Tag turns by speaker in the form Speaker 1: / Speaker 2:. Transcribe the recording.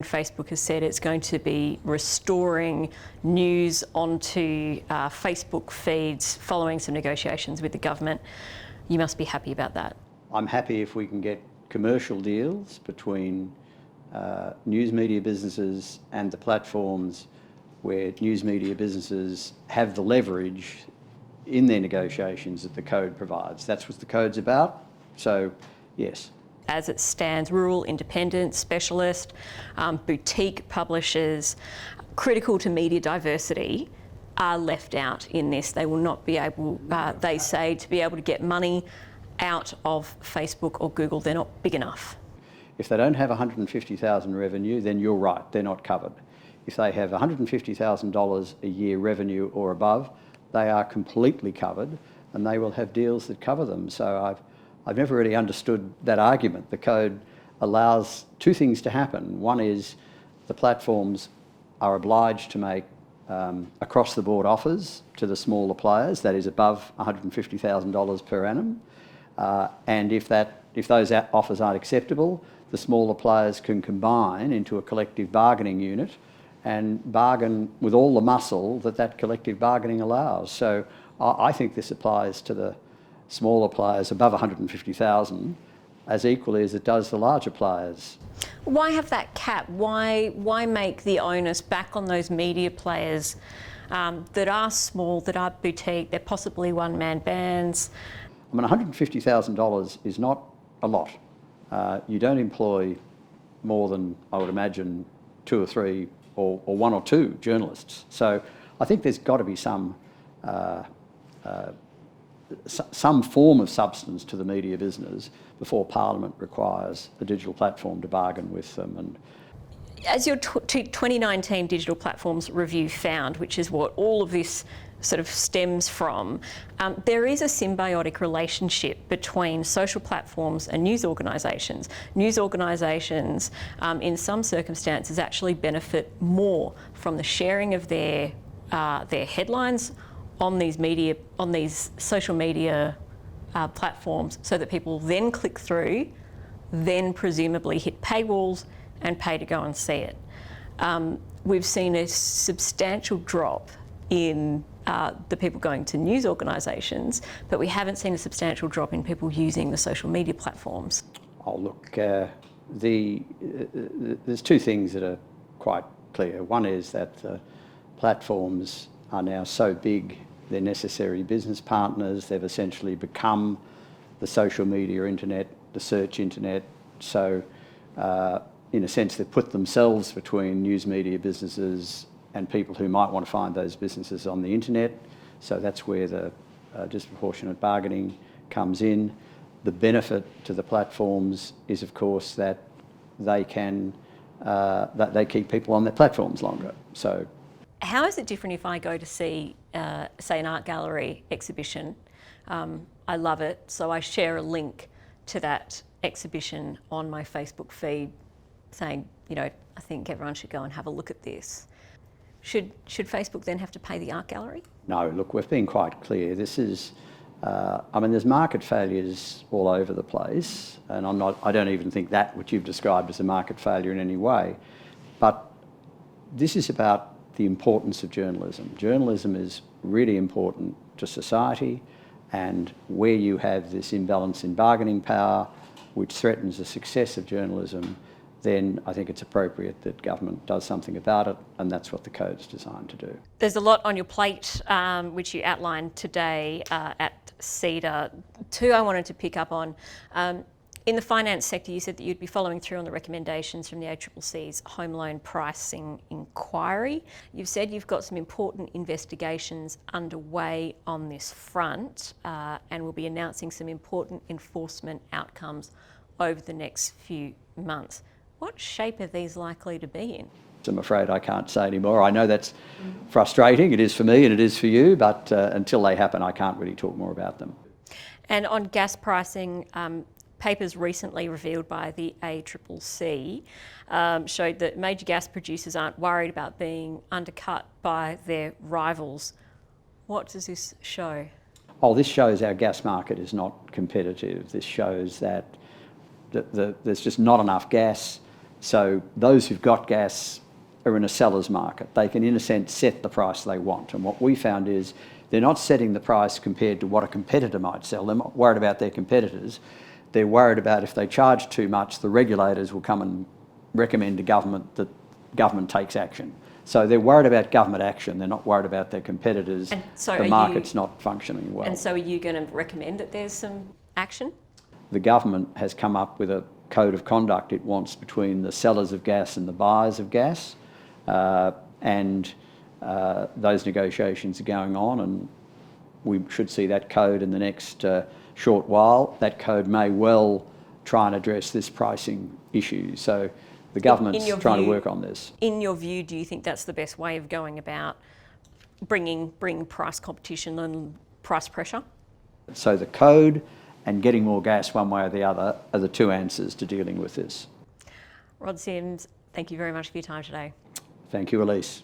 Speaker 1: Facebook has said it's going to be restoring news onto Facebook feeds following some negotiations with the government. You must be happy about that.
Speaker 2: I'm happy if we can get commercial deals between news media businesses and the platforms where news media businesses have the leverage in their negotiations that the code provides. That's what the code's about, so yes.
Speaker 1: As it stands, rural, independent, specialist, boutique publishers, critical to media diversity, are left out in this. They will not be able, they say, to be able to get money out of Facebook or Google. They're not big enough.
Speaker 2: If they don't have $150,000 revenue, then you're right, they're not covered. If they have $150,000 a year revenue or above, they are completely covered and they will have deals that cover them. So I've never really understood that argument. The code allows two things to happen. One is the platforms are obliged to make across-the-board offers to the smaller players, that is above $150,000 per annum. And if those offers aren't acceptable, the smaller players can combine into a collective bargaining unit and bargain with all the muscle that collective bargaining allows. So I think this applies to the smaller players above 150,000 as equally as it does the larger players.
Speaker 1: Why have that cap? Why make the onus back on those media players that are small, that are boutique, they're possibly one-man bands?
Speaker 2: I mean, $150,000 is not a lot. You don't employ more than, I would imagine, 2 or 3 or 1 or 2 journalists. So I think there's got to be some form of substance to the media business before Parliament requires a digital platform to bargain with them. And
Speaker 1: as your 2019 Digital Platforms Review found, which is what all of this sort of stems from, there is a symbiotic relationship between social platforms and news organisations. News organisations, in some circumstances, actually benefit more from the sharing of their headlines on these social media platforms, so that people then click through, then presumably hit paywalls and pay to go and see it. We've seen a substantial drop in the people going to news organisations, but we haven't seen a substantial drop in people using the social media platforms.
Speaker 2: Oh look, there's 2 things that are quite clear. One is that the platforms are now so big, they're necessary business partners. They've essentially become the social media internet, the search internet. So in a sense, they've put themselves between news media businesses and people who might want to find those businesses on the internet. So that's where the disproportionate bargaining comes in. The benefit to the platforms is, of course, that they can that they keep people on their platforms longer. So
Speaker 1: how is it different if I go to see, say, an art gallery exhibition? I love it, so I share a link to that exhibition on my Facebook feed saying, you know, I think everyone should go and have a look at this. Should Facebook then have to pay the art gallery? No,
Speaker 2: look, we've been quite clear. This is, I mean, there's market failures all over the place, and I don't even think that which you've described as a market failure in any way. But this is about the importance of journalism. Journalism is really important to society, and where you have this imbalance in bargaining power, which threatens the success of journalism, then I think it's appropriate that government does something about it, and that's what the code's designed to do.
Speaker 1: There's a lot on your plate, which you outlined today at CEDA. 2 I wanted to pick up on. In the finance sector, you said that you'd be following through on the recommendations from the ACCC's home loan pricing inquiry. You've said you've got some important investigations underway on this front, and will be announcing some important enforcement outcomes over the next few months. What shape are these likely to be in?
Speaker 2: I'm afraid I can't say anymore. I know that's frustrating. It is for me and it is for you, but until they happen, I can't really talk more about them.
Speaker 1: And on gas pricing, papers recently revealed by the ACCC showed that major gas producers aren't worried about being undercut by their rivals. What does this show?
Speaker 2: Oh, this shows our gas market is not competitive. This shows that there's just not enough gas So those who've got gas are in a seller's market. They can, in a sense, set the price they want. And what we found is they're not setting the price compared to what a competitor might sell. They're not worried about their competitors. They're worried about if they charge too much, the regulators will come and recommend to government that government takes action. So they're worried about government action. They're not worried about their competitors.
Speaker 1: And so
Speaker 2: the market's not functioning well.
Speaker 1: And so are you going to recommend that there's some action?
Speaker 2: The government has come up with a code of conduct it wants between the sellers of gas and the buyers of gas. Those negotiations are going on, and we should see that code in the next short while. That code may well try and address this pricing issue. So the government's trying to work on this.
Speaker 1: In your view, do you think that's the best way of going about bringing price competition and price pressure?
Speaker 2: So the code and getting more gas one way or the other are the two answers to dealing with this.
Speaker 1: Rod Sims, thank you very much for your time today.
Speaker 2: Thank you, Elise.